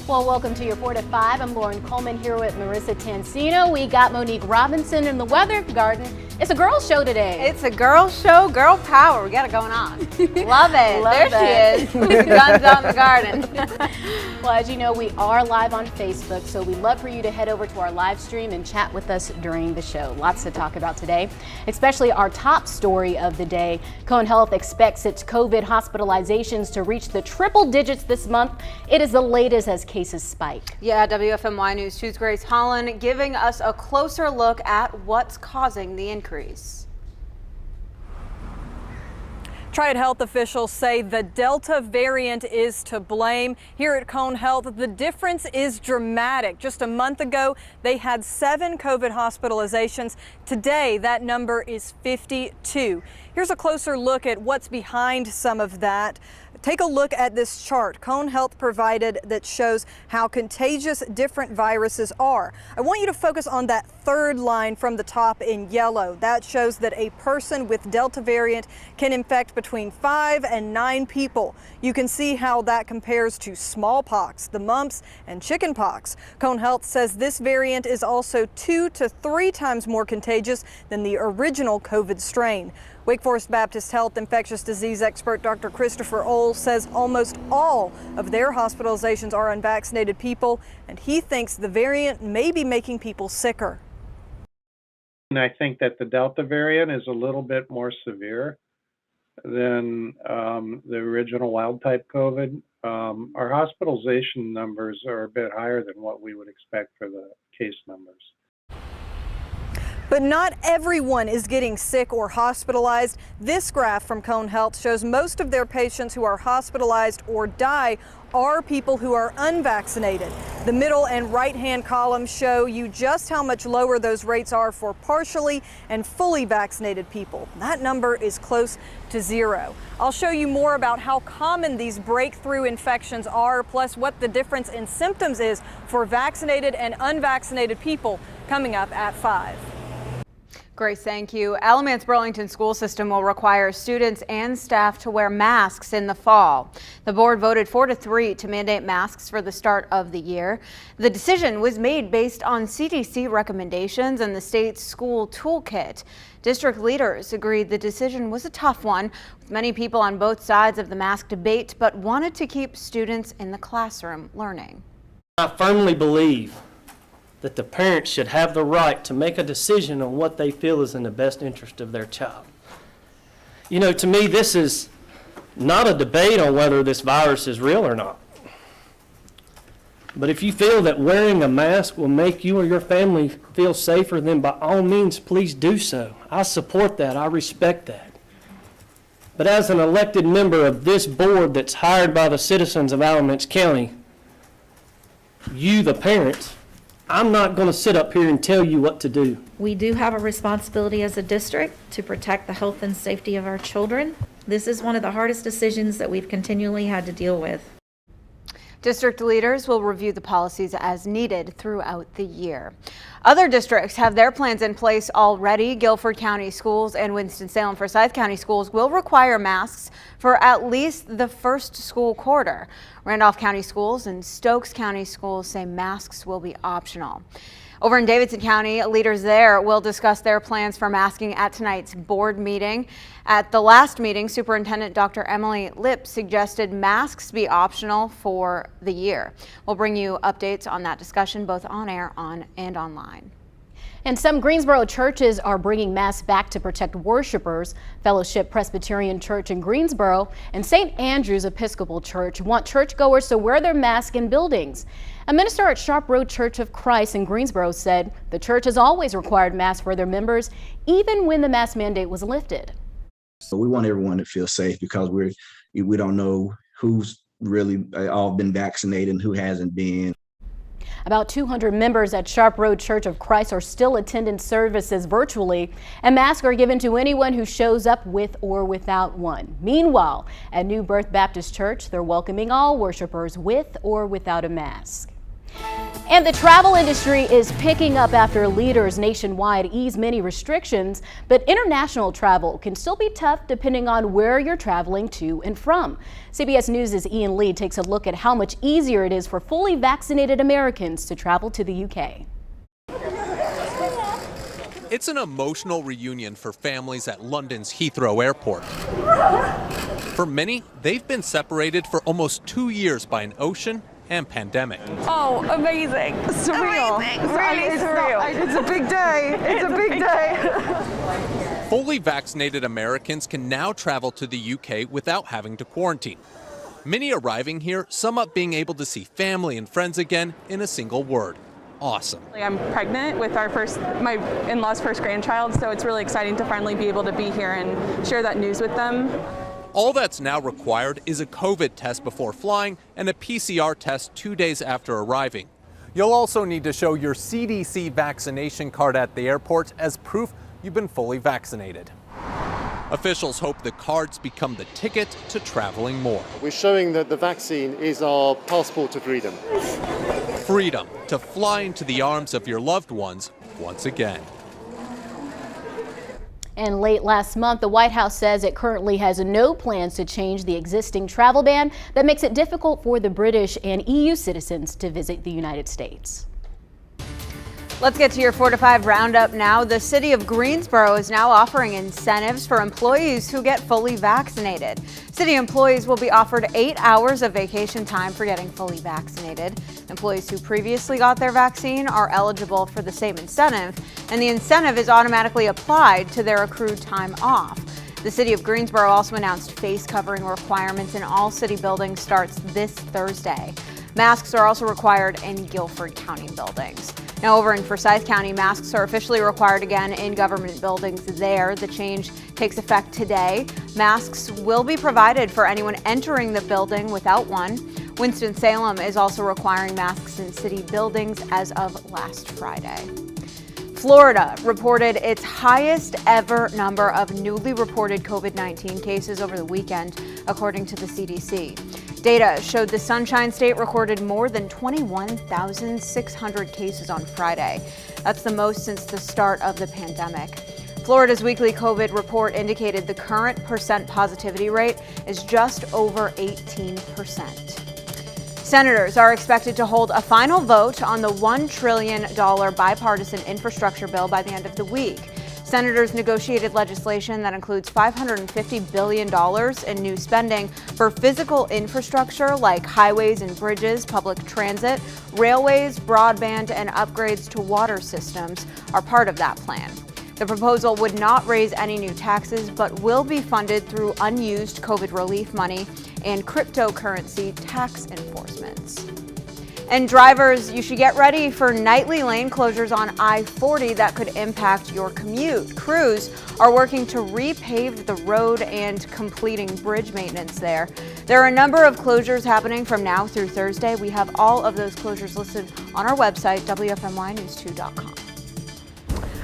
Well, welcome to your 4 to 5. I'm Lauren Coleman here with Marissa Tansino. We got Monique Robinson in the Weather Garden. It's a girls' show today. It's a girls' show, girl power. We got it going on. Love it. Love there she is. With the guns out in the garden. Well, as you know, we are live on Facebook, so we'd love for you to head over to our live stream and chat with us during the show. Lots to talk about today, especially our top story of the day. Cone Health expects its COVID hospitalizations to reach the triple digits this month. It is the latest as cases spike. Yeah, WFMY News 2's Grace Holland giving us a closer look at what's causing the increase. Triad health officials say the Delta variant is to blame. Here at Cone Health, the difference is dramatic. Just a month ago, they had 7 COVID hospitalizations. Today, that number is 52. Here's a closer look at what's behind some of that. Take a look at this chart Cone Health provided that shows how contagious different viruses are. I want you to focus on that third line from the top in yellow. That shows that a person with Delta variant can infect between 5 and 9 people. You can see how that compares to smallpox, the mumps, and chickenpox. Cone Health says this variant is also 2 to 3 times more contagious than the original COVID strain. Wake Forest Baptist Health infectious disease expert Dr. Christopher Ohl says almost all of their hospitalizations are unvaccinated people, and he thinks the variant may be making people sicker. And I think that the Delta variant is a little bit more severe than the original wild-type COVID. Our hospitalization numbers are a bit higher than what we would expect for the case numbers. But not everyone is getting sick or hospitalized. This graph from Cone Health shows most of their patients who are hospitalized or die are people who are unvaccinated. The middle and right-hand columns show you just how much lower those rates are for partially and fully vaccinated people. That number is close to 0. I'll show you more about how common these breakthrough infections are, plus what the difference in symptoms is for vaccinated and unvaccinated people coming up at 5. Grace, thank you. Alamance-Burlington school system will require students and staff to wear masks in the fall. The board voted 4-3 to mandate masks for the start of the year. The decision was made based on CDC recommendations and the state's school toolkit. District leaders agreed the decision was a tough one, with many people on both sides of the mask debate, but wanted to keep students in the classroom learning. I firmly believe that the parents should have the right to make a decision on what they feel is in the best interest of their child. You know, to me, this is not a debate on whether this virus is real or not. But if you feel that wearing a mask will make you or your family feel safer, then by all means, please do so. I support that. I respect that. But as an elected member of this board that's hired by the citizens of Alamance County, you, the parents, I'm not going to sit up here and tell you what to do. We do have a responsibility as a district to protect the health and safety of our children. This is one of the hardest decisions that we've continually had to deal with. District leaders will review the policies as needed throughout the year. Other districts have their plans in place already. Guilford County Schools and Winston-Salem Forsyth County Schools will require masks for at least the first school quarter. Randolph County Schools and Stokes County Schools say masks will be optional. Over in Davidson County, leaders there will discuss their plans for masking at tonight's board meeting. At the last meeting, Superintendent Dr. Emily Lipp suggested masks be optional for the year. We'll bring you updates on that discussion both on air and online. And some Greensboro churches are bringing masks back to protect worshipers. Fellowship Presbyterian Church in Greensboro and St. Andrew's Episcopal Church want churchgoers to wear their mask in buildings. A minister at Sharp Road Church of Christ in Greensboro said the church has always required masks for their members, even when the mask mandate was lifted. So we want everyone to feel safe because we don't know who's really all been vaccinated and who hasn't been. About 200 members at Sharp Road Church of Christ are still attending services virtually, and masks are given to anyone who shows up with or without one. Meanwhile, at New Birth Baptist Church, they're welcoming all worshipers with or without a mask. And the travel industry is picking up after leaders nationwide ease many restrictions, but international travel can still be tough depending on where you're traveling to and from. CBS News' Ian Lee takes a look at how much easier it is for fully vaccinated Americans to travel to the UK. It's an emotional reunion for families at London's Heathrow Airport. For many, they've been separated for almost 2 years by an ocean and pandemic. Oh, amazing. Surreal. Amazing. Really surreal. It's a big day. It's a big day. Fully vaccinated Americans can now travel to the UK without having to quarantine. Many arriving here sum up being able to see family and friends again in a single word: awesome. I'm pregnant with my in-laws' first grandchild, so it's really exciting to finally be able to be here and share that news with them. All that's now required is a COVID test before flying and a PCR test 2 days after arriving. You'll also need to show your CDC vaccination card at the airport as proof you've been fully vaccinated. Officials hope the cards become the ticket to traveling more. We're showing that the vaccine is our passport to freedom. Freedom to fly into the arms of your loved ones once again. And late last month, the White House says it currently has no plans to change the existing travel ban that makes it difficult for the British and EU citizens to visit the United States. Let's get to your 4 to 5 roundup now. The city of Greensboro is now offering incentives for employees who get fully vaccinated. City employees will be offered 8 hours of vacation time for getting fully vaccinated. Employees who previously got their vaccine are eligible for the same incentive, and the incentive is automatically applied to their accrued time off. The city of Greensboro also announced face covering requirements in all city buildings starts this Thursday. Masks are also required in Guilford County buildings. Now over in Forsyth County, masks are officially required again in government buildings there. The change takes effect today. Masks will be provided for anyone entering the building without one. Winston-Salem is also requiring masks in city buildings as of last Friday. Florida reported its highest ever number of newly reported COVID-19 cases over the weekend, according to the CDC. Data showed the Sunshine State recorded more than 21,600 cases on Friday. That's the most since the start of the pandemic. Florida's weekly COVID report indicated the current percent positivity rate is just over 18%. Senators are expected to hold a final vote on the $1 trillion bipartisan infrastructure bill by the end of the week. Senators negotiated legislation that includes $550 billion in new spending for physical infrastructure like highways and bridges, public transit, railways, broadband, and upgrades to water systems are part of that plan. The proposal would not raise any new taxes, but will be funded through unused COVID relief money and cryptocurrency tax enforcements. And drivers, you should get ready for nightly lane closures on I-40 that could impact your commute. Crews are working to repave the road and completing bridge maintenance there. There are a number of closures happening from now through Thursday. We have all of those closures listed on our website, WFMYnews2.com.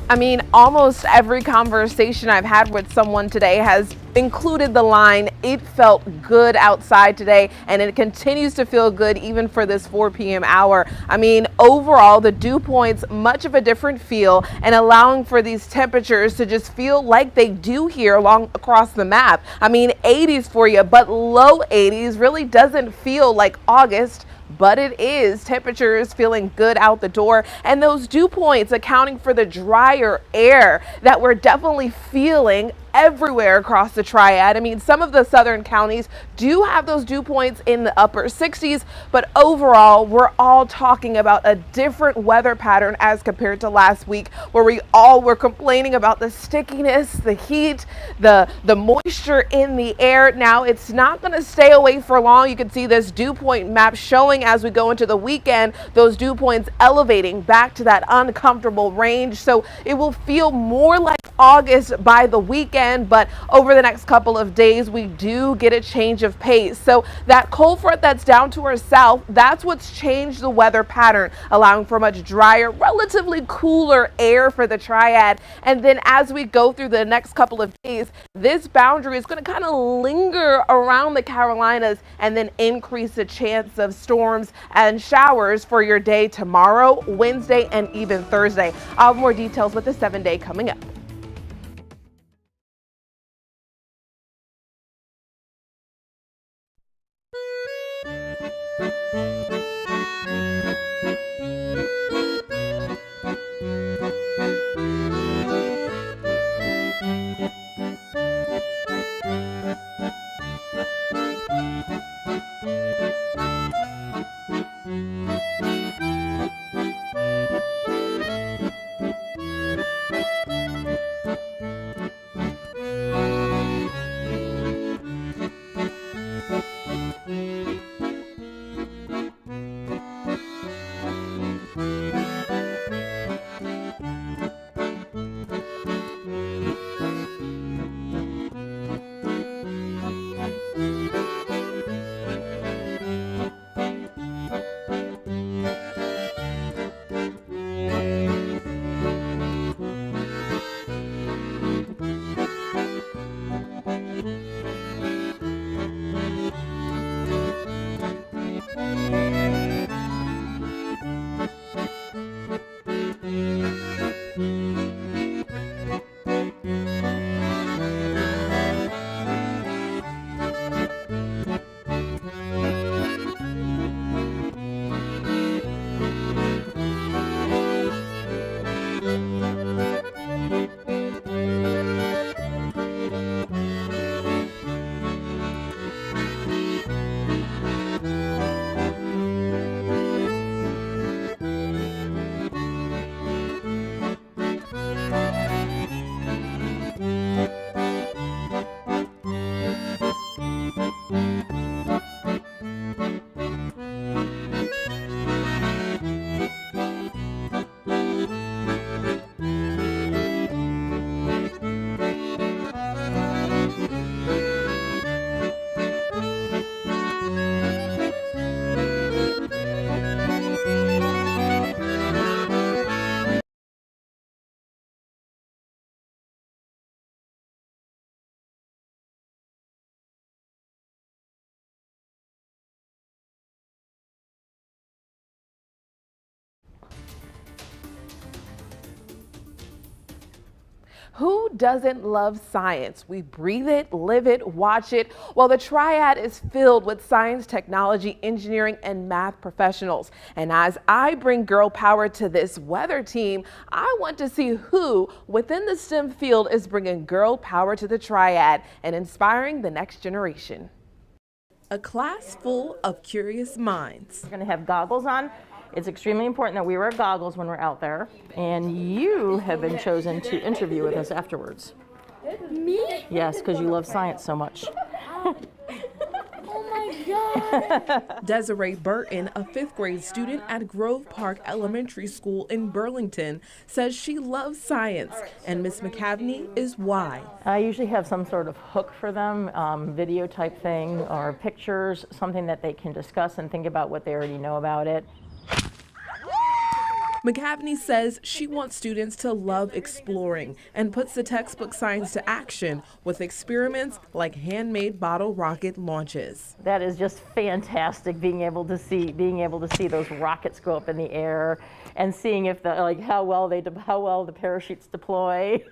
I mean, almost every conversation I've had with someone today has included the line, "It felt good outside today," and it continues to feel good even for this 4 p.m. hour. I mean, overall, the dew points, much of a different feel, and allowing for these temperatures to just feel like they do here across the map. I mean, 80s for you, but low 80s really doesn't feel like August. But it is. Temperatures feeling good out the door, and those dew points accounting for the drier air that we're definitely feeling everywhere across the Triad. I mean, some of the southern counties do have those dew points in the upper 60s, but overall, we're all talking about a different weather pattern as compared to last week, where we all were complaining about the stickiness, the heat, the moisture in the air. Now, it's not going to stay away for long. You can see this dew point map showing as we go into the weekend, those dew points elevating back to that uncomfortable range. So it will feel more like August by the weekend. weekend, but over the next couple of days, we do get a change of pace. So that cold front that's down to our south, that's what's changed the weather pattern, allowing for much drier, relatively cooler air for the Triad. And then as we go through the next couple of days, this boundary is going to kind of linger around the Carolinas and then increase the chance of storms and showers for your day tomorrow, Wednesday, and even Thursday. I'll have more details with the 7-day coming up. Who doesn't love science? We breathe it, live it, watch it. Well, the Triad is filled with science, technology, engineering, and math professionals. And as I bring girl power to this weather team, I want to see who within the STEM field is bringing girl power to the Triad and inspiring the next generation. A class full of curious minds. We're going to have goggles on. It's extremely important that we wear goggles when we're out there, and you have been chosen to interview with us afterwards. Me? Yes, because you love science so much. Oh my God! Desiree Burton, a 5th grade student at Grove Park Elementary School in Burlington, says she loves science, and Miss McCavney is why. I usually have some sort of hook for them, video type thing, or pictures, something that they can discuss and think about what they already know about it. McCavney says she wants students to love exploring and puts the textbook science to action with experiments like handmade bottle rocket launches. That is just fantastic, being able to see those rockets go up in the air and seeing if how well the parachutes deploy.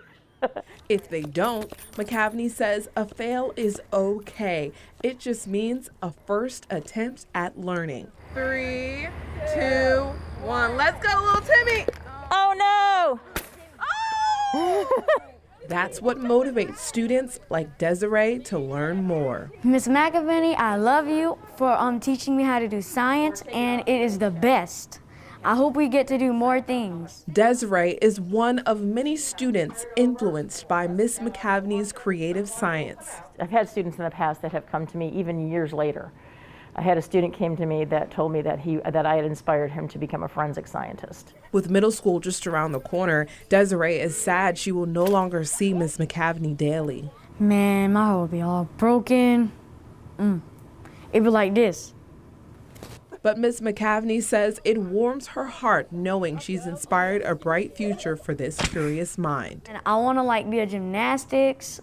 If they don't, McCavney says a fail is okay. It just means a first attempt at learning. 3, 2, 1, let's go, little Timmy! Oh no! That's what motivates students like Desiree to learn more. Miss McAvaney, I love you for teaching me how to do science, and it is the best. I hope we get to do more things. Desiree is one of many students influenced by Miss McCavney's creative science. I've had students in the past that have come to me even years later I had a student came to me that told me that I had inspired him to become a forensic scientist. With middle school just around the corner, Desiree is sad she will no longer see Miss McCavney daily. Man, my heart would be all broken. It'd be like this. But Miss McCavney says it warms her heart knowing she's inspired a bright future for this curious mind. And I want to be a gymnastics,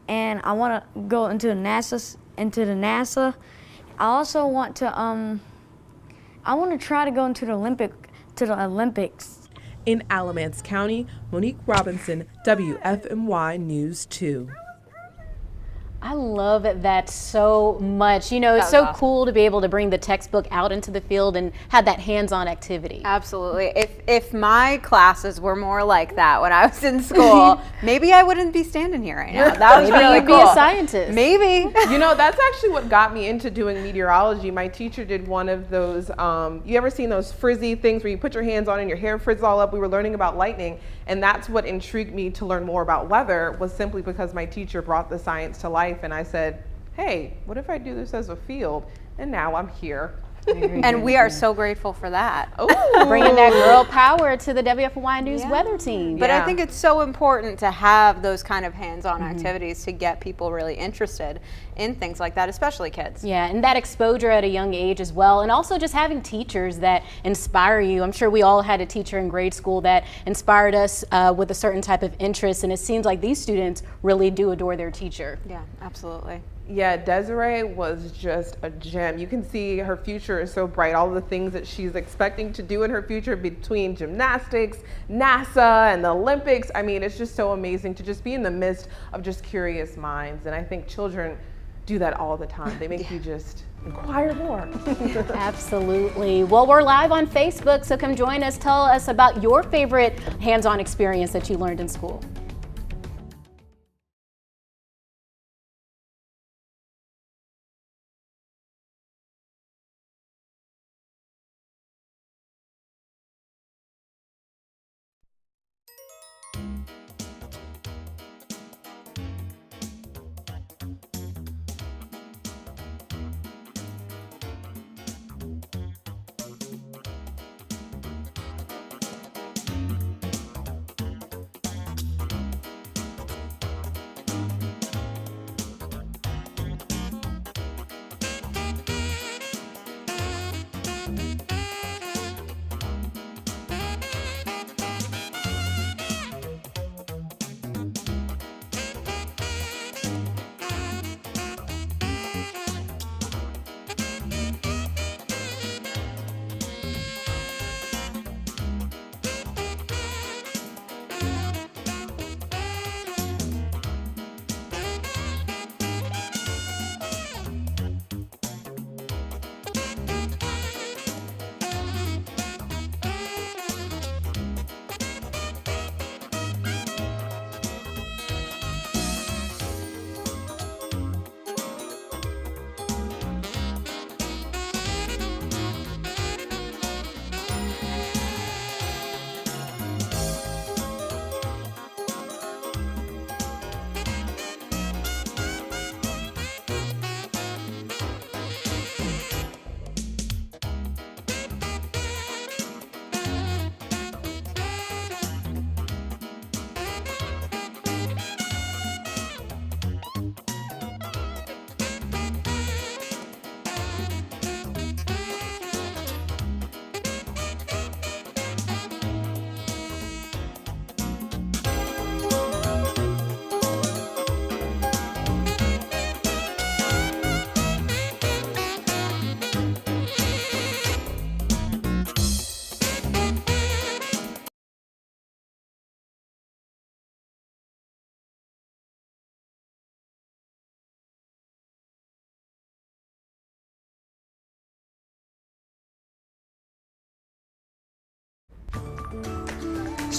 and I want to go into the NASA. I also want to try to go into the Olympics. In Alamance County, Monique Robinson, WFMY News 2. I love that so much. You know, it's so awesome. cool to be able to bring the textbook out into the field and have that hands-on activity. Absolutely. If my classes were more like that when I was in school, maybe I wouldn't be standing here right now. That was Maybe really you'd cool. be a scientist. Maybe. You know, that's actually what got me into doing meteorology. My teacher did one of those, you ever seen those frizzy things where you put your hands on and your hair frizzes all up? We were learning about lightning, and that's what intrigued me to learn more about weather, was simply because my teacher brought the science to life, and I said, hey, what if I do this as a field? And now I'm here. And we are so grateful for that. Bringing that girl power to the WFY News weather team. But I think it's so important to have those kind of hands-on activities to get people really interested in things like that, especially kids. Yeah, and that exposure at a young age as well, and also just having teachers that inspire you. I'm sure we all had a teacher in grade school that inspired us with a certain type of interest, and it seems like these students really do adore their teacher. Yeah, absolutely. Yeah, Desiree was just a gem. You can see her future is so bright. All the things that she's expecting to do in her future between gymnastics, NASA, and the Olympics. I mean, it's just so amazing to just be in the midst of just curious minds. And I think children do that all the time. They make you just inquire more. Absolutely. Well, we're live on Facebook, so come join us. Tell us about your favorite hands-on experience that you learned in school.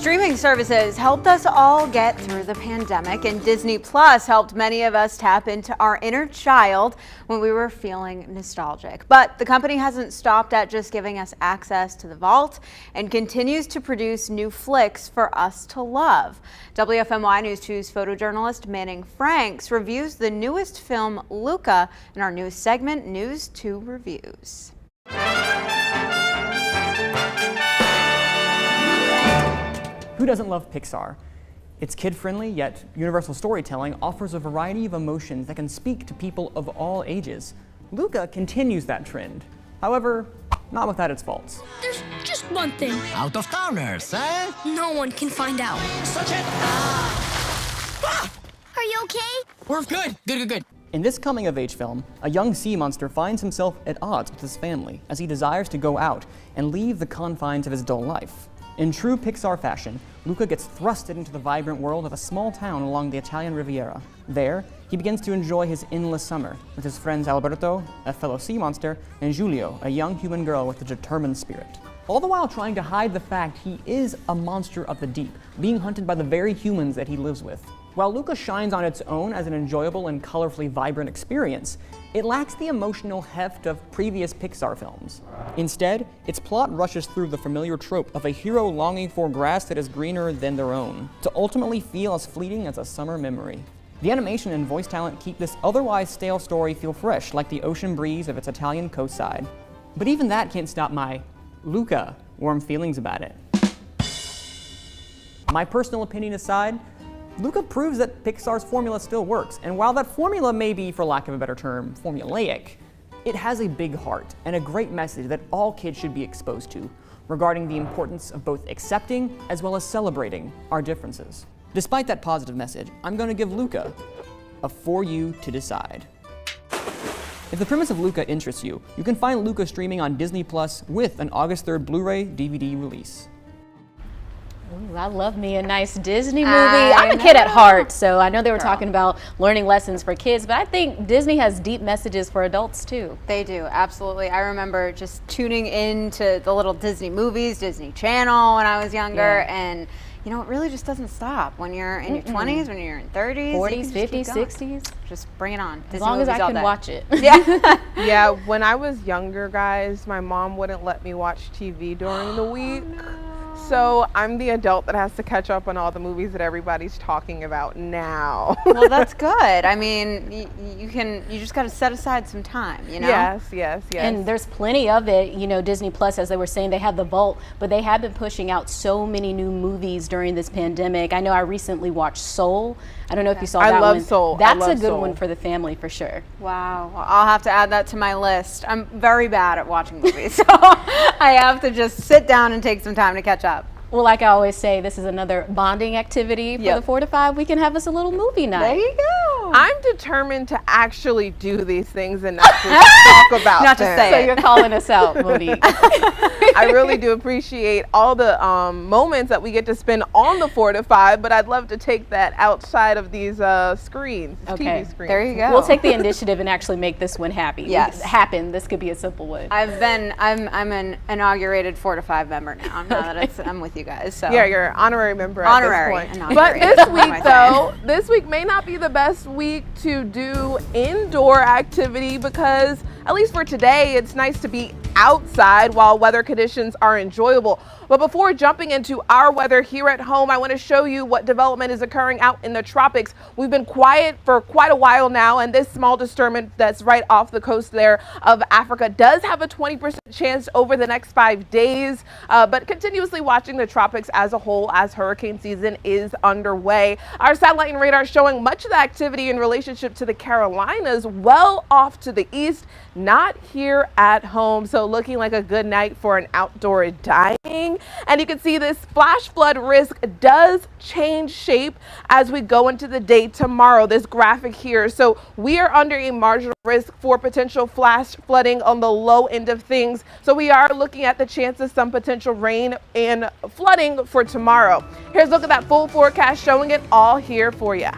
Streaming services helped us all get through the pandemic, and Disney Plus helped many of us tap into our inner child when we were feeling nostalgic. But the company hasn't stopped at just giving us access to the vault and continues to produce new flicks for us to love. WFMY News 2's photojournalist Manning Franks reviews the newest film LUCA in our news segment, News 2 Reviews. Who doesn't love Pixar? It's kid-friendly, yet universal storytelling offers a variety of emotions that can speak to people of all ages. LUCA continues that trend. However, not without its faults. There's just one thing. Out of towners, eh? No one can find out. Such it. Are you okay? We're good. Good. In this coming-of-age film, a young sea monster finds himself at odds with his family as he desires to go out and leave the confines of his dull life. In true Pixar fashion, Luca gets thrusted into the vibrant world of a small town along the Italian Riviera. There, he begins to enjoy his endless summer with his friends Alberto, a fellow sea monster, and Giulio, a young human girl with a determined spirit. All the while trying to hide the fact he is a monster of the deep, being hunted by the very humans that he lives with. While Luca shines on its own as an enjoyable and colorfully vibrant experience, it lacks the emotional heft of previous Pixar films. Instead, its plot rushes through the familiar trope of a hero longing for grass that is greener than their own, to ultimately feel as fleeting as a summer memory. The animation and voice talent keep this otherwise stale story feel fresh, like the ocean breeze of its Italian coastside. But even that can't stop my Luca warm feelings about it. My personal opinion aside, LUCA proves that Pixar's formula still works, and while that formula may be, for lack of a better term, formulaic, it has a big heart and a great message that all kids should be exposed to, regarding the importance of both accepting as well as celebrating our differences. Despite that positive message, I'm going to give LUCA a for you to decide. If the premise of LUCA interests you, you can find LUCA streaming on Disney Plus with an August 3rd Blu-ray DVD release. Ooh, I love me a nice Disney movie. I'm a kid at heart, so I know they were talking about learning lessons for kids, but I think Disney has deep messages for adults too. They do, absolutely. I remember just tuning into the little Disney movies, Disney Channel when I was younger, and you know, it really just doesn't stop when you're in your 20s, when you're in 30s, 40s, 50s, 60s. Just bring it on. As long as I can watch it. Yeah. Yeah, when I was younger, guys, my mom wouldn't let me watch TV during the week. So I'm the adult that has to catch up on all the movies that everybody's talking about now. Well, that's good. I mean, you just got to set aside some time, you know? Yes. And there's plenty of it. You know, Disney Plus, as they were saying, they have the vault, but they have been pushing out so many new movies during this pandemic. I know I recently watched Soul. I don't know if you saw that one. I love Soul. That's a good one for the family for sure. Wow. Well, I'll have to add that to my list. I'm very bad at watching movies, so I have to just sit down and take some time to catch up. Well, like I always say, this is another bonding activity for the 4 to 5. We can have us a little movie night. There you go. I'm determined to actually do these things and not just talk about them. Not to say So you're calling us out, Monique. I really do appreciate all the moments that we get to spend on the 4 to 5, but I'd love to take that outside of these screens, TV screens. There you go. We'll take the initiative and actually make this one happy. Yes. This could be a simple one. I'm an inaugurated 4 to 5 member now. Now that I'm with you guys. So. Yeah, you're an honorary member Honorary. at this point. But this week, though, this week may not be the best week to do indoor activity because, at least for today, it's nice to be outside while weather conditions are enjoyable. But before jumping into our weather here at home, I want to show you what development is occurring out in the tropics. We've been quiet for quite a while now, and this small disturbance that's right off the coast there of Africa does have a 20% chance over the next 5 days, but continuously watching the tropics as a whole as hurricane season is underway. Our satellite and radar showing much of the activity in relationship to the Carolinas well off to the east, not here at home. So looking like a good night for an outdoor dining. And you can see this flash flood risk does change shape as we go into the day tomorrow, this graphic here. So we are under a marginal risk for potential flash flooding on the low end of things. So we are looking at the chance of some potential rain and flooding for tomorrow. Here's a look at that full forecast showing it all here for you.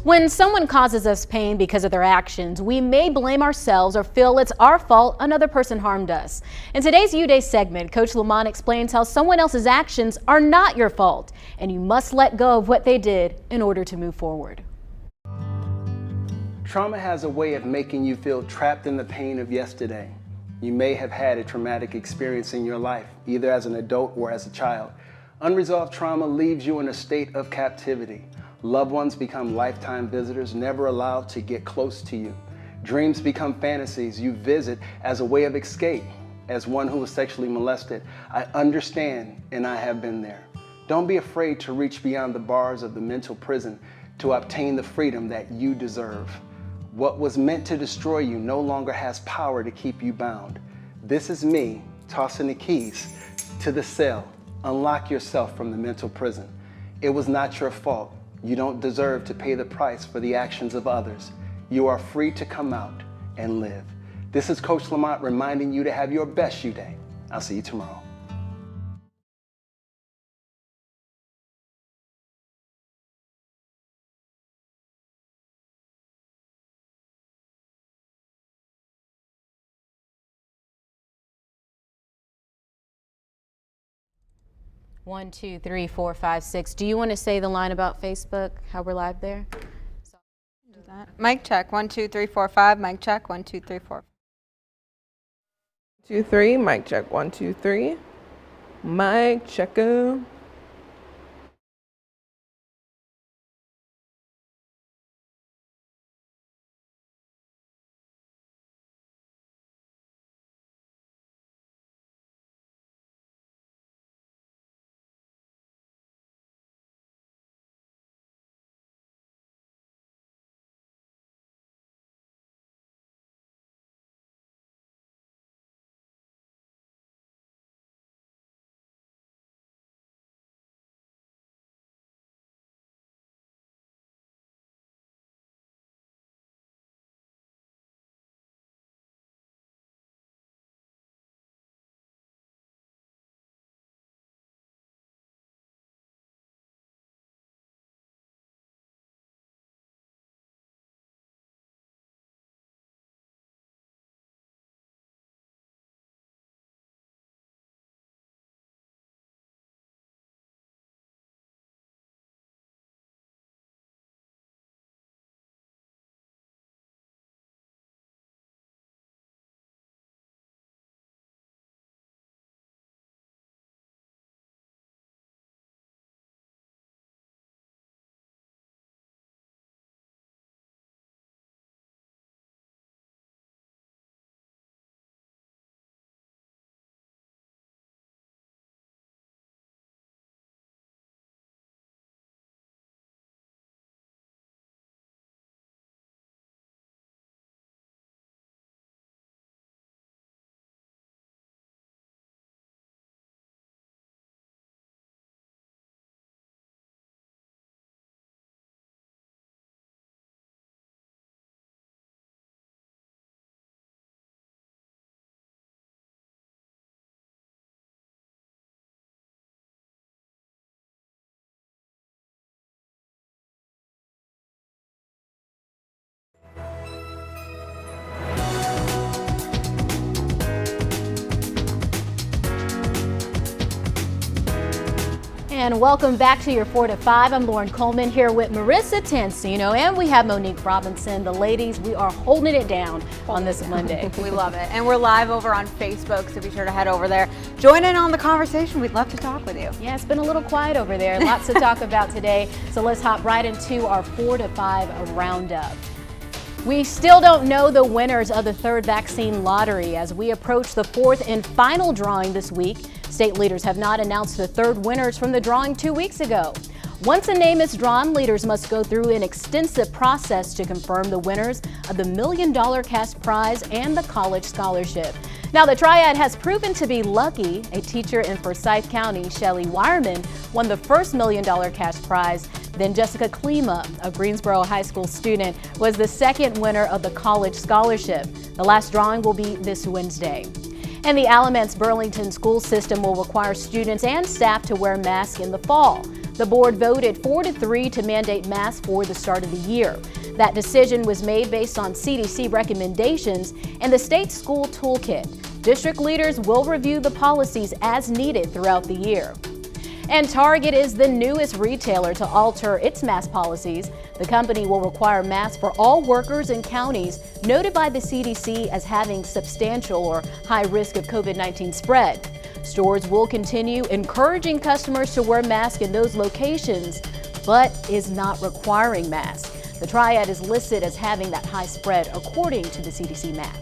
When someone causes us pain because of their actions, we may blame ourselves or feel it's our fault another person harmed us. In today's U-Day segment, Coach Lamont explains how someone else's actions are not your fault, and you must let go of what they did in order to move forward. Trauma has a way of making you feel trapped in the pain of yesterday. You may have had a traumatic experience in your life, either as an adult or as a child. Unresolved trauma leaves you in a state of captivity. Loved ones become lifetime visitors, never allowed to get close to you. Dreams become fantasies you visit as a way of escape. As one who was sexually molested, I understand and I have been there. Don't be afraid to reach beyond the bars of the mental prison to obtain the freedom that you deserve. What was meant to destroy you no longer has power to keep you bound. This is me tossing the keys to the cell. Unlock yourself from the mental prison. It was not your fault. You don't deserve to pay the price for the actions of others. You are free to come out and live. This is Coach Lamont reminding you to have your best U-Day. I'll see you tomorrow. One, two, three, four, five, six. Do you want to say the line about Facebook, how we're live there? Do that. Mic check. 1, 2, 3, 4, 5. Mic check. 1, 2, 3, 4. 2, 3. Mic check. 1, 2, 3. Mic check. And welcome back to your 4 to 5. I'm Lauren Coleman here with Marissa Tansino, and we have Monique Robinson. The ladies, we are holding it down on this Monday. We love it. And we're live over on Facebook, so be sure to head over there. Join in on the conversation. We'd love to talk with you. Yeah, it's been a little quiet over there. Lots to talk about today. So let's hop right into our 4 to 5 roundup. We still don't know the winners of the third vaccine lottery as we approach the fourth and final drawing this week. State leaders have not announced the third winners from the drawing 2 weeks ago. Once a name is drawn, leaders must go through an extensive process to confirm the winners of the $1 million cash prize and the college scholarship. Now, the Triad has proven to be lucky. A teacher in Forsyth County, Shelley Wireman, won the first $1 million cash prize. Then Jessica Klima, a Greensboro High School student, was the second winner of the college scholarship. The last drawing will be this Wednesday. And the Alamance-Burlington school system will require students and staff to wear masks in the fall. The board voted 4-3 to mandate masks for the start of the year. That decision was made based on CDC recommendations and the state school toolkit. District leaders will review the policies as needed throughout the year. And Target is the newest retailer to alter its mask policies. The company will require masks for all workers in counties noted by the CDC as having substantial or high risk of COVID-19 spread. Stores will continue encouraging customers to wear masks in those locations, but is not requiring masks. The Triad is listed as having that high spread according to the CDC map.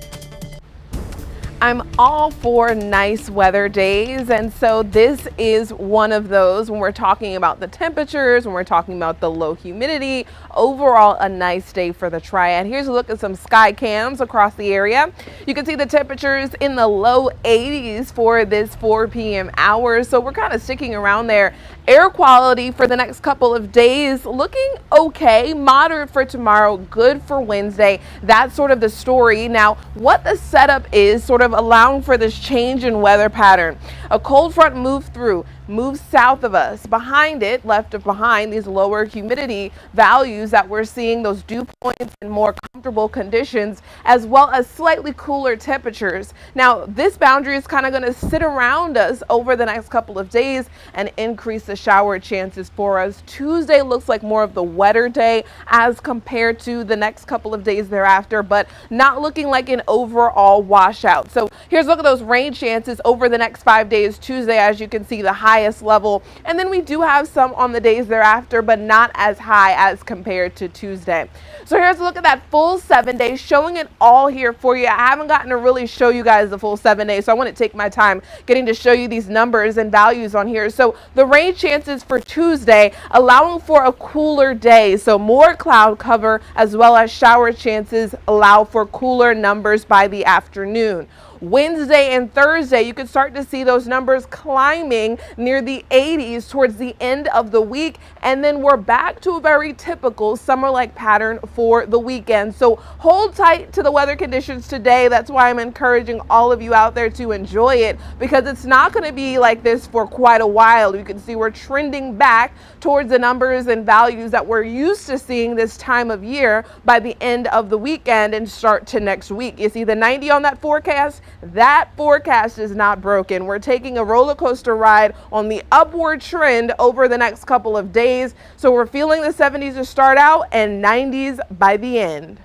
I'm all for nice weather days, and so this is one of those when we're talking about the temperatures, when we're talking about the low humidity. Overall, a nice day for the Triad. Here's a look at some sky cams across the area. You can see the temperatures in the low 80s for this 4 p.m. hour, so we're kind of sticking around there. Air quality for the next couple of days looking okay, moderate for tomorrow, good for Wednesday. That's sort of the story. Now, what the setup is sort of allowing for this change in weather pattern. A cold front moved through, moved south of us. Behind it, left behind these lower humidity values that we're seeing, those dew points and more comfortable conditions, as well as slightly cooler temperatures. Now, this boundary is kind of going to sit around us over the next couple of days and increase the shower chances for us. Tuesday looks like more of the wetter day as compared to the next couple of days thereafter, but not looking like an overall washout. So here's a look at those rain chances over the next 5 days. Tuesday, as you can see, the highest level, and then we do have some on the days thereafter, but not as high as compared to Tuesday. So here's a look at that full 7 days, showing it all here for you. I haven't gotten to really show you guys the full 7 days, so I want to take my time getting to show you these numbers and values on here. So the rain chances for Tuesday, allowing for a cooler day, so more cloud cover as well as shower chances allow for cooler numbers by the afternoon. Wednesday and Thursday, you can start to see those numbers climbing near the 80s towards the end of the week, and then we're back to a very typical summer-like pattern for the weekend. So hold tight to the weather conditions today. That's why I'm encouraging all of you out there to enjoy it, because it's not going to be like this for quite a while. You can see we're trending back towards the numbers and values that we're used to seeing this time of year by the end of the weekend and start to next week. You see the 90 on that forecast? That forecast is not broken. We're taking a roller coaster ride on the upward trend over the next couple of days. So we're feeling the 70s to start out and 90s by the end.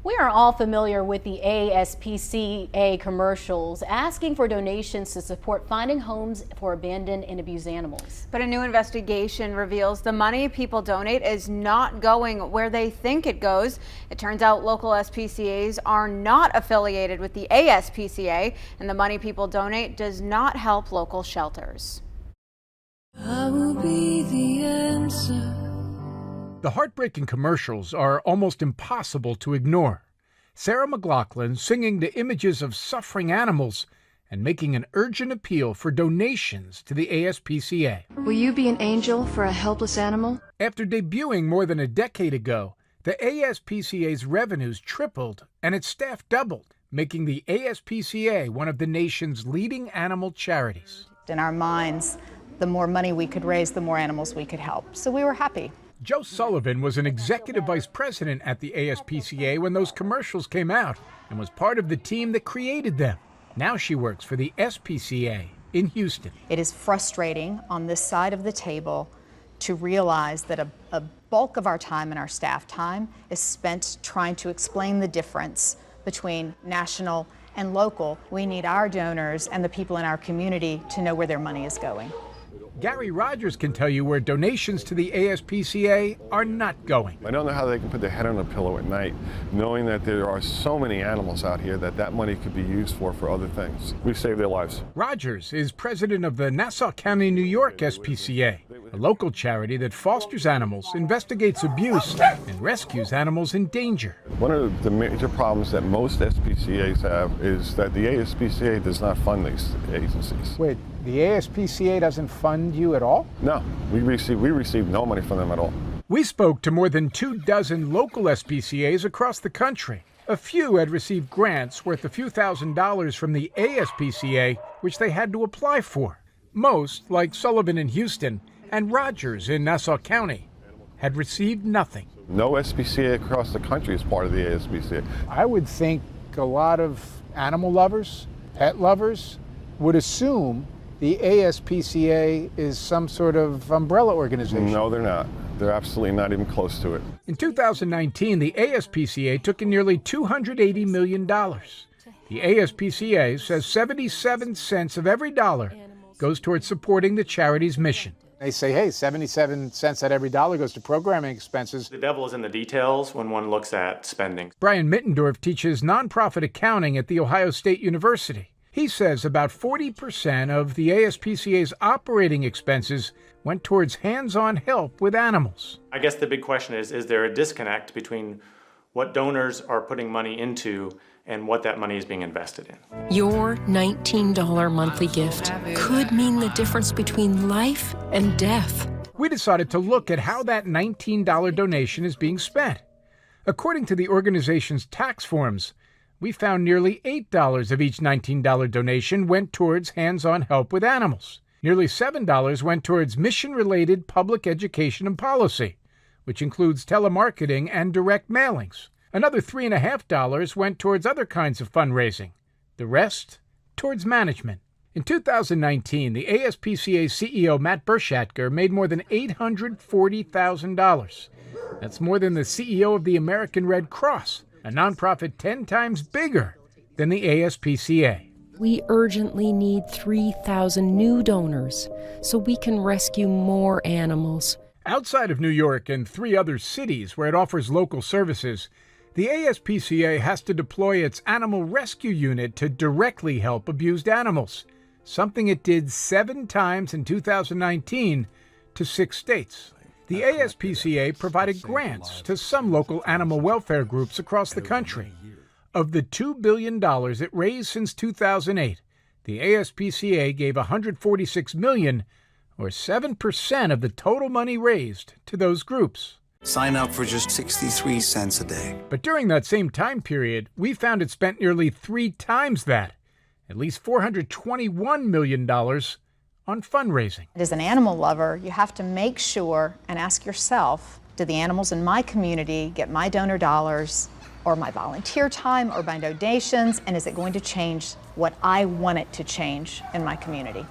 We are all familiar with the ASPCA commercials asking for donations to support finding homes for abandoned and abused animals. But a new investigation reveals the money people donate is not going where they think it goes. It turns out local SPCAs are not affiliated with the ASPCA, and the money people donate does not help local shelters. I will be the answer. The heartbreaking commercials are almost impossible to ignore. Sarah McLaughlin singing to images of suffering animals and making an urgent appeal for donations to the ASPCA. Will you be an angel for a helpless animal? After debuting more than a decade ago, the ASPCA's revenues tripled and its staff doubled, making the ASPCA one of the nation's leading animal charities. In our minds, the more money we could raise, the more animals we could help. So we were happy. Joe Sullivan was an executive vice president at the ASPCA when those commercials came out and was part of the team that created them. Now she works for the SPCA in Houston. It is frustrating on this side of the table to realize that a bulk of our time and our staff time is spent trying to explain the difference between national and local. We need our donors and the people in our community to know where their money is going. Gary Rogers can tell you where donations to the ASPCA are not going. I don't know how they can put their head on a pillow at night, knowing that there are so many animals out here that money could be used for other things. We save their lives. Rogers is president of the Nassau County, New York SPCA, a local charity that fosters animals, investigates abuse, and rescues animals in danger. One of the major problems that most SPCAs have is that the ASPCA does not fund these agencies. Wait, the ASPCA doesn't fund you at all? No, we receive no money from them at all. We spoke to more than 24 local SPCAs across the country. A few had received grants worth a few $1,000s from the ASPCA, which they had to apply for. Most, like Sullivan in Houston, And Rogers in Nassau County had received nothing. No SPCA across the country is part of the ASPCA. I would think a lot of animal lovers, pet lovers, would assume the ASPCA is some sort of umbrella organization. No, they're not. They're absolutely not even close to it. In 2019, the ASPCA took in nearly $280 million. The ASPCA says 77 cents of every dollar goes towards supporting the charity's mission. They say, hey, 77 cents at every dollar goes to programming expenses. The devil is in the details when one looks at spending. Brian Mittendorf teaches nonprofit accounting at The Ohio State University. He says about 40% of the ASPCA's operating expenses went towards hands-on help with animals. I guess the big question is there a disconnect between what donors are putting money into and what that money is being invested in? Your $19 monthly gift could mean the difference between life and death. We decided to look at how that $19 donation is being spent. According to the organization's tax forms, we found nearly $8 of each $19 donation went towards hands-on help with animals. Nearly $7 went towards mission-related public education and policy, which includes telemarketing and direct mailings. Another $3.50 went towards other kinds of fundraising. The rest, towards management. In 2019, the ASPCA CEO Matt Bershatker made more than $840,000. That's more than the CEO of the American Red Cross, a nonprofit 10 times bigger than the ASPCA. We urgently need 3,000 new donors so we can rescue more animals. Outside of New York and 3 other cities where it offers local services, the ASPCA has to deploy its animal rescue unit to directly help abused animals, something it did 7 times in 2019 to 6 states. The ASPCA provided grants to some local animal welfare groups across the country. Of the $2 billion it raised since 2008, the ASPCA gave $146 million, or 7% of the total money raised, to those groups. Sign up for just 63 cents a day. But during that same time period, we found it spent nearly 3 times that, at least $421 million on fundraising. As an animal lover, you have to make sure and ask yourself, do the animals in my community get my donor dollars or my volunteer time or my donations, and is it going to change what I want it to change in my community?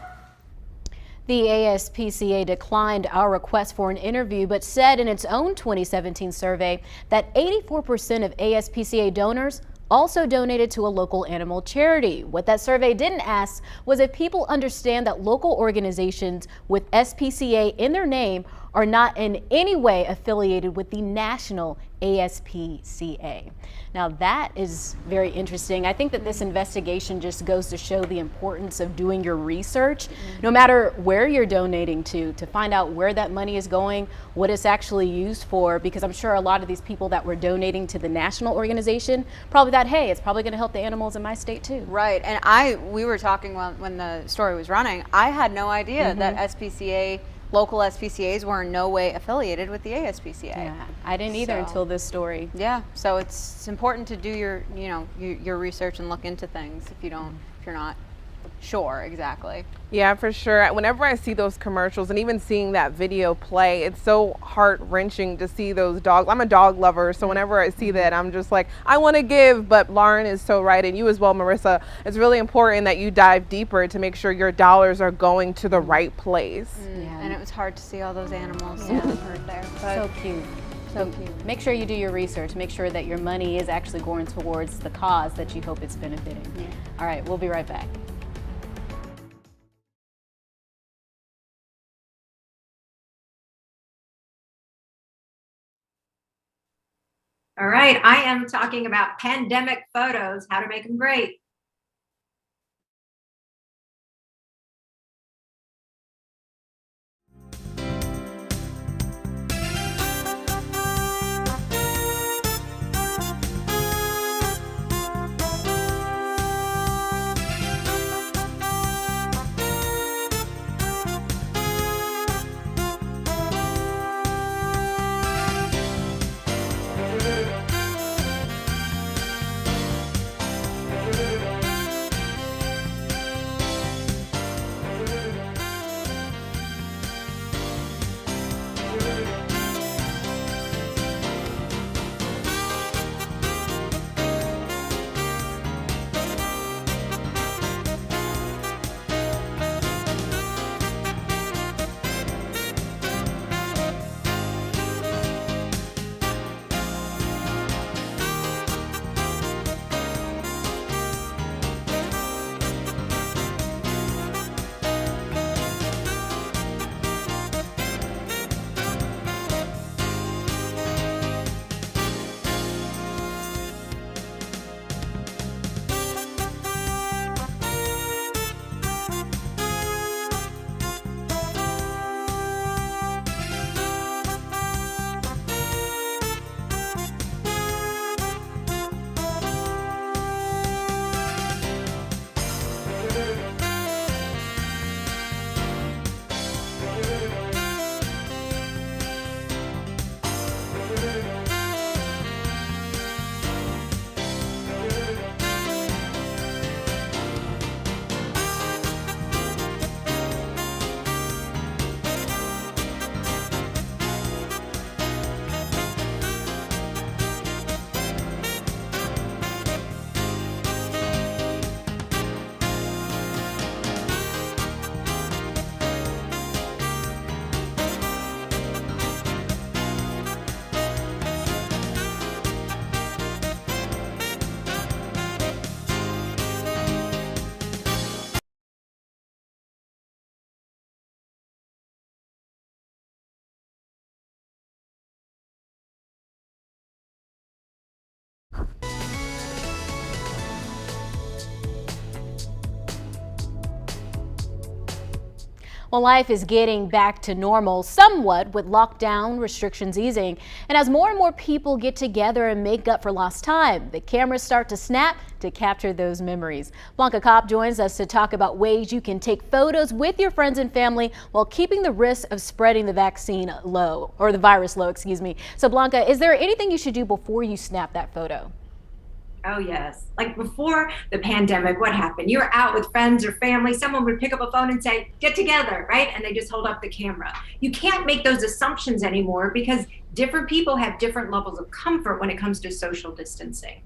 The ASPCA declined our request for an interview, but said in its own 2017 survey that 84% of ASPCA donors also donated to a local animal charity. What that survey didn't ask was if people understand that local organizations with SPCA in their name are not in any way affiliated with the national ASPCA. Now that is very interesting. I think that this investigation just goes to show the importance of doing your research, no matter where you're donating to find out where that money is going, what it's actually used for, because I'm sure a lot of these people that were donating to the national organization probably thought, hey, it's probably gonna help the animals in my state too. Right, and we were talking when the story was running, I had no idea that SPCA, local SPCAs were in no way affiliated with the ASPCA. Yeah, I didn't either until this story. Yeah, so it's important to do your, your research and look into things if you're not sure exactly. Yeah, for sure. Whenever I see those commercials and even seeing that video play, it's so heart-wrenching to see those dogs. I'm a dog lover, so whenever I see that, I'm just like, I want to give, but Lauren is so right, and you as well, Marissa. It's really important that you dive deeper to make sure your dollars are going to the right place. Yeah. And it was hard to see all those animals hurt there. But so cute. So cute. Make sure you do your research. Make sure that your money is actually going towards the cause that you hope it's benefiting. Yeah. All right, we'll be right back. All right, I am talking about pandemic photos, how to make them great. Well, life is getting back to normal somewhat with lockdown restrictions easing. And as more and more people get together and make up for lost time, the cameras start to snap to capture those memories. Blanca Kopp joins us to talk about ways you can take photos with your friends and family while keeping the risk of spreading the vaccine low, or the virus low, excuse me. So Blanca, is there anything you should do before you snap that photo? Oh, yes. Like before the pandemic, what happened? You're out with friends or family. Someone would pick up a phone and say, get together, right? And they just hold up the camera. You can't make those assumptions anymore because different people have different levels of comfort when it comes to social distancing.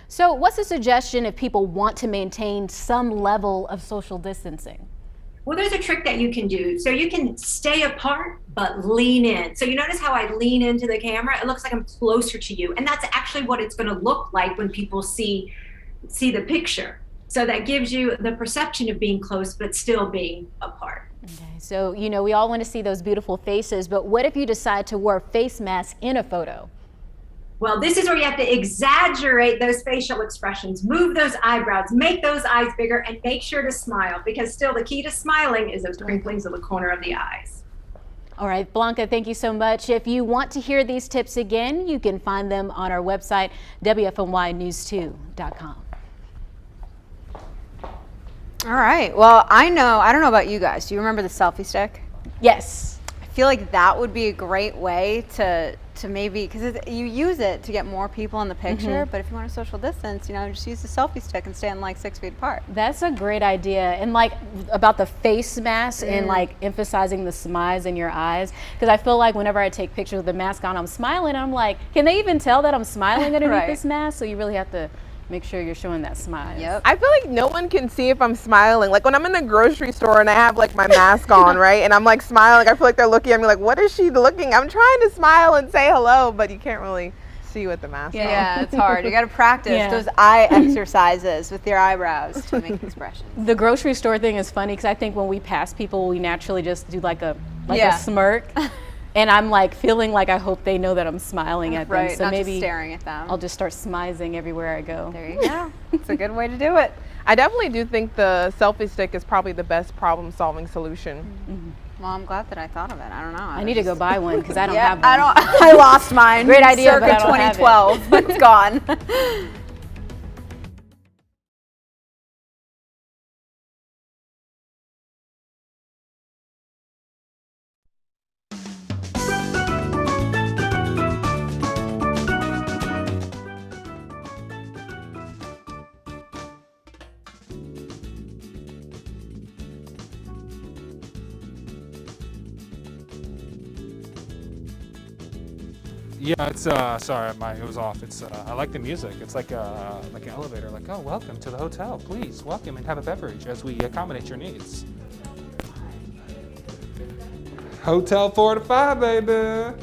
So what's the suggestion if people want to maintain some level of social distancing? Well, there's a trick that you can do. So you can stay apart, but lean in. So you notice how I lean into the camera? It looks like I'm closer to you. And that's actually what it's going to look like when people see the picture. So that gives you the perception of being close, but still being apart. Okay, so, you know, we all want to see those beautiful faces, but what if you decide to wear a face mask in a photo? Well, this is where you have to exaggerate those facial expressions, move those eyebrows, make those eyes bigger, and make sure to smile, because still the key to smiling is those twinklings of the corner of the eyes. All right, Blanca, thank you so much. If you want to hear these tips again, you can find them on our website, WFNYnews2.com. All right. Well, I don't know about you guys. Do you remember the selfie stick? Yes. I feel like that would be a great way to maybe, because you use it to get more people in the picture, but if you want a social distance, you know, just use the selfie stick and stand like 6 feet apart. That's a great idea. And like about the face mask and like emphasizing the smiles in your eyes, because I feel like whenever I take pictures with the mask on, I'm smiling. I'm like, can they even tell that I'm smiling underneath this mask? So you really have to make sure you're showing that smile. Yep. I feel like no one can see if I'm smiling. Like when I'm in the grocery store and I have like my mask on, right? And I'm like smiling, I feel like they're looking at me like, what is she looking? I'm trying to smile and say hello, but you can't really see with the mask on. Yeah, it's hard. You got to practice those eye exercises with your eyebrows to make expressions. The grocery store thing is funny because I think when we pass people, we naturally just do like a smirk. And I'm like feeling like I hope they know that I'm smiling at them. Right, So not maybe just staring at them. I'll just start smizing everywhere I go. There you go. It's a good way to do it. I definitely do think the selfie stick is probably the best problem-solving solution. Well, I'm glad that I thought of it. I don't know. I need to go buy one because I don't have one. I lost mine. Great idea, Circa but I don't have it. 2012. It's gone. Yeah, it's sorry, it was off. It's I like the music. It's like an elevator. Like, oh, welcome to the hotel. Please welcome and have a beverage as we accommodate your needs. Hotel 4 to 5, baby. Okay.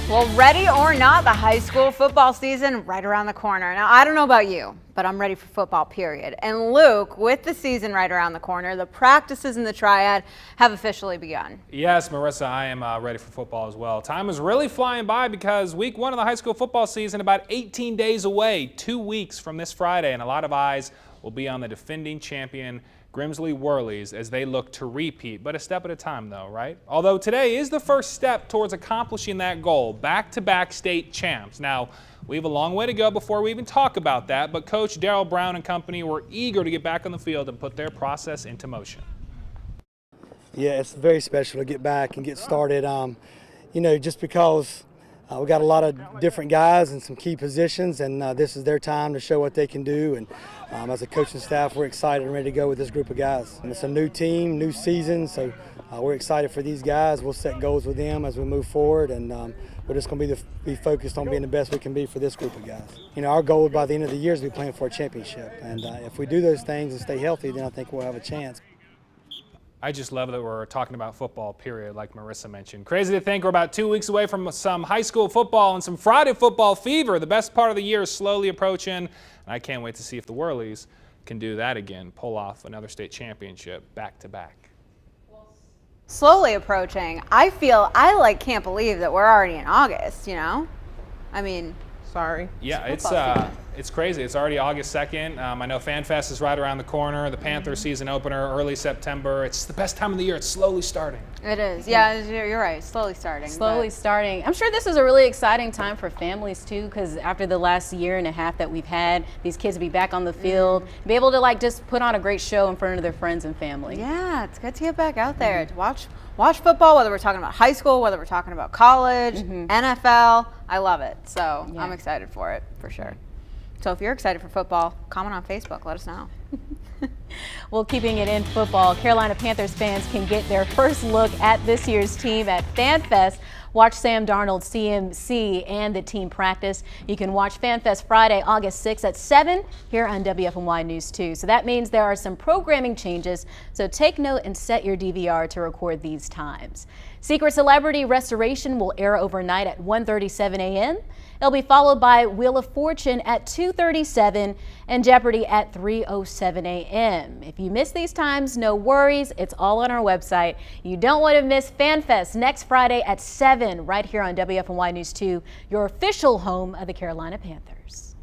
Well, ready or not, the high school football season right around the corner. Now, I don't know about you, but I'm ready for football, period. And Luke, with the season right around the corner, the practices in the Triad have officially begun. Yes, Marissa, I am ready for football as well. Time is really flying by because week 1 of the high school football season about 18 days away, 2 weeks from this Friday, and a lot of eyes will be on the defending champion Grimsley Whirlies as they look to repeat, but a step at a time though, right? Although today is the first step towards accomplishing that goal, back-to-back state champs. Now, we have a long way to go before we even talk about that, but Coach Darryl Brown and company were eager to get back on the field and put their process into motion. Yeah, it's very special to get back and get started, you know, just because we got a lot of different guys in some key positions, and this is their time to show what they can do. And as a coaching staff, we're excited and ready to go with this group of guys. And it's a new team, new season, so we're excited for these guys. We'll set goals with them as we move forward, and we're just going to be focused on being the best we can be for this group of guys. You know, our goal by the end of the year is to be playing for a championship, and if we do those things and stay healthy, then I think we'll have a chance. I just love that we're talking about football, period, like Marissa mentioned. Crazy to think we're about 2 weeks away from some high school football and some Friday football fever. The best part of the year is slowly approaching, and I can't wait to see if the Whirlies can do that again, pull off another state championship back-to-back. Slowly approaching. I can't believe that we're already in August, you know? I mean, sorry. Yeah, it's crazy. It's already August 2nd. I know FanFest is right around the corner. The Panthers season opener, early September. It's the best time of the year. It's slowly starting. It is. Yeah, you're right. Slowly starting. Slowly starting. I'm sure this is a really exciting time for families too, because after the last year and a half that we've had, these kids will be back on the field, be able to like just put on a great show in front of their friends and family. Yeah, it's good to get back out there to watch football, whether we're talking about high school, whether we're talking about college, NFL. I love it. So I'm excited for it, for sure. So if you're excited for football, comment on Facebook. Let us know. Well, keeping it in football, Carolina Panthers fans can get their first look at this year's team at FanFest. Watch Sam Darnold, CMC, and the team practice. You can watch FanFest Friday, August 6th at 7 here on WFNY News 2. So that means there are some programming changes, so take note and set your DVR to record these times. Secret Celebrity Restoration will air overnight at 1:37 a.m. It'll be followed by Wheel of Fortune at 2:37 and Jeopardy at 3:07 a.m. If you miss these times, no worries. It's all on our website. You don't want to miss FanFest next Friday at 7 right here on WFNY News 2, your official home of the Carolina Panthers.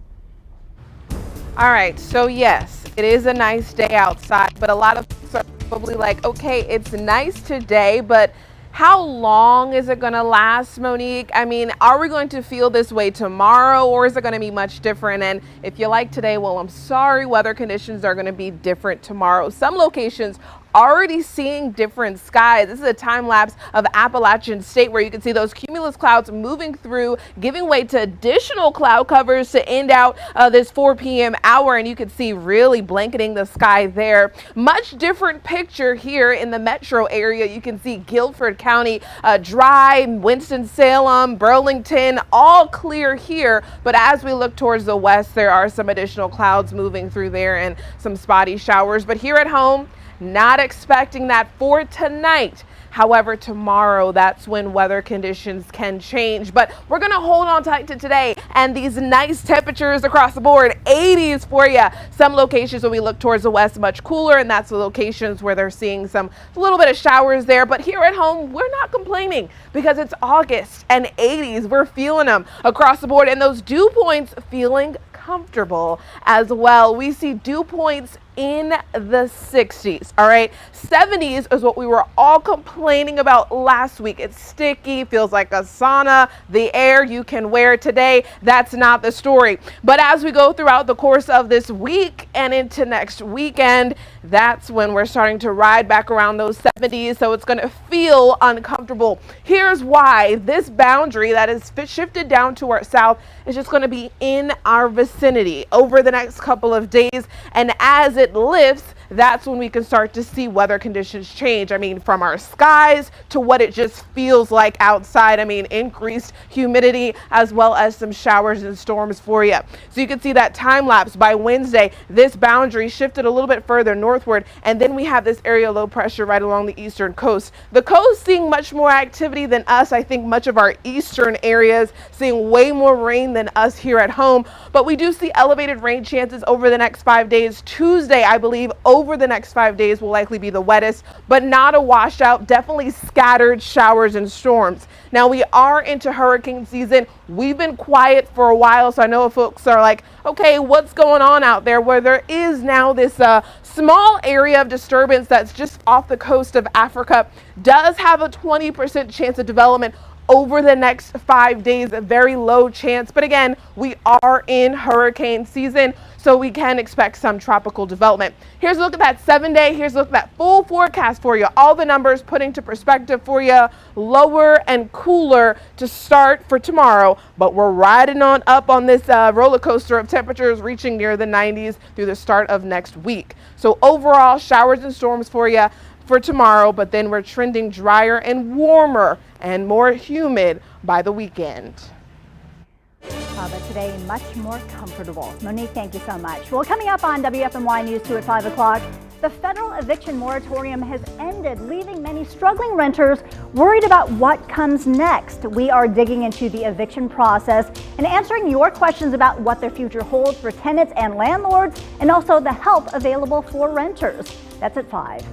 All right, so yes, it is a nice day outside, but a lot of folks are probably like, okay, it's nice today, but how long is it going to last, Monique? I mean, are we going to feel this way tomorrow, or is it going to be much different? And if you like today, well, I'm sorry, weather conditions are going to be different tomorrow. Some locations already seeing different skies. This is a time lapse of Appalachian State where you can see those cumulus clouds moving through, giving way to additional cloud covers to end out this 4 p.m. hour, and you can see really blanketing the sky there. Much different picture here in the metro area. You can see Guilford County dry, Winston-Salem, Burlington, all clear here, but as we look towards the west, there are some additional clouds moving through there and some spotty showers. But here at home, not expecting that for tonight. However, tomorrow, that's when weather conditions can change. But we're going to hold on tight to today and these nice temperatures across the board, 80s for you. Some locations when we look towards the west, much cooler, and that's the locations where they're seeing a little bit of showers there. But here at home, we're not complaining because it's August and 80s. We're feeling them across the board, and those dew points feeling comfortable as well. We see dew points in the 60s. All right, 70s is what we were all complaining about last week. It's sticky, feels like a sauna. The air you can wear today, that's not the story. But as we go throughout the course of this week and into next weekend, that's when we're starting to ride back around those 70s, so it's going to feel uncomfortable. Here's why. This boundary that is shifted down to our south is just going to be in our vicinity over the next couple of days, and as it it lifts, that's when we can start to see weather conditions change. I mean, from our skies to what it just feels like outside. I mean, increased humidity as well as some showers and storms for you. So you can see that time lapse by Wednesday, this boundary shifted a little bit further northward, and then we have this area of low pressure right along the eastern coast. The coast seeing much more activity than us. I think much of our eastern areas seeing way more rain than us here at home, but we do see elevated rain chances over the next 5 days. Tuesday, I believe, over the next 5 days will likely be the wettest, but not a washout, definitely scattered showers and storms. Now we are into hurricane season. We've been quiet for a while, so I know folks are like, okay, what's going on out there? Where there is now this small area of disturbance that's just off the coast of Africa, does have a 20% chance of development over the next 5 days, a very low chance. But again, we are in hurricane season, so we can expect some tropical development. Here's a look at that 7-day. Here's a look at that full forecast for you. All the numbers put into perspective for you. Lower and cooler to start for tomorrow, but we're riding on up on this roller coaster of temperatures reaching near the 90s through the start of next week. So overall, showers and storms for you for tomorrow, but then we're trending drier and warmer and more humid by the weekend. But today, much more comfortable. Monique, thank you so much. Well, coming up on WFMY News 2 at 5 o'clock, the federal eviction moratorium has ended, leaving many struggling renters worried about what comes next. We are digging into the eviction process and answering your questions about what their future holds for tenants and landlords, and also the help available for renters. That's at 5.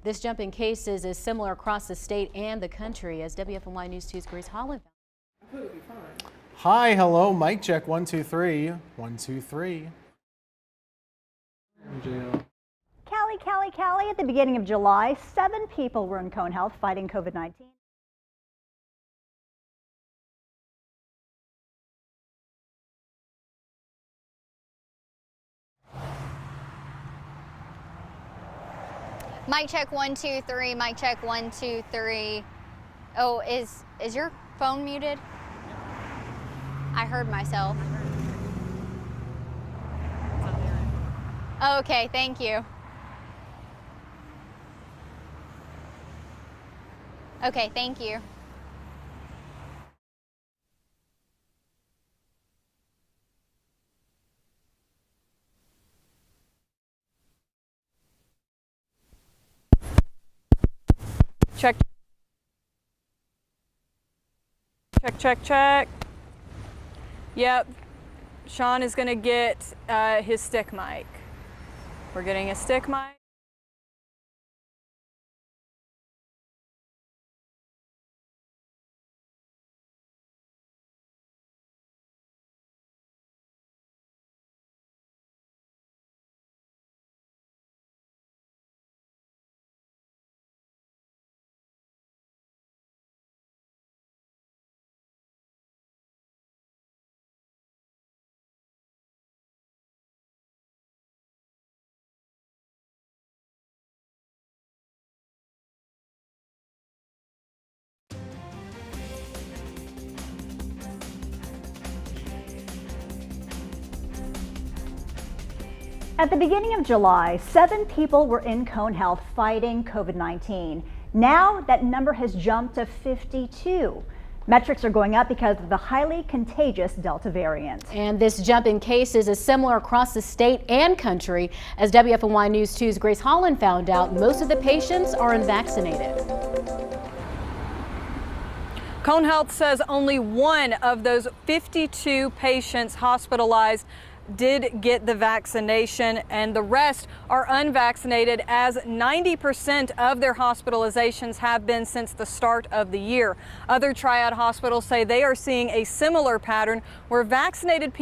This jump in cases is similar across the state and the country, as WFMY News 2's Grace Holland. Hi, hello, mic check, 1, 2, 3. 1, 2, 3. Cali, at the beginning of July, 7 people were in Cone Health fighting COVID-19. Mic check 1, 2, 3. Mic check 1, 2, 3. Oh, is your phone muted? I heard myself. Oh, okay, thank you. Okay, thank you. Check. Check. Yep. Sean is going to get his stick mic. We're getting a stick mic. At the beginning of July, 7 people were in Cone Health fighting COVID-19. Now that number has jumped to 52. Metrics are going up because of the highly contagious Delta variant. And this jump in cases is similar across the state and country. As WFMY News 2's Grace Holland found out, most of the patients are unvaccinated. Cone Health says only one of those 52 patients hospitalized did get the vaccination, and the rest are unvaccinated, as 90% of their hospitalizations have been since the start of the year. Other Triad hospitals say they are seeing a similar pattern where vaccinated people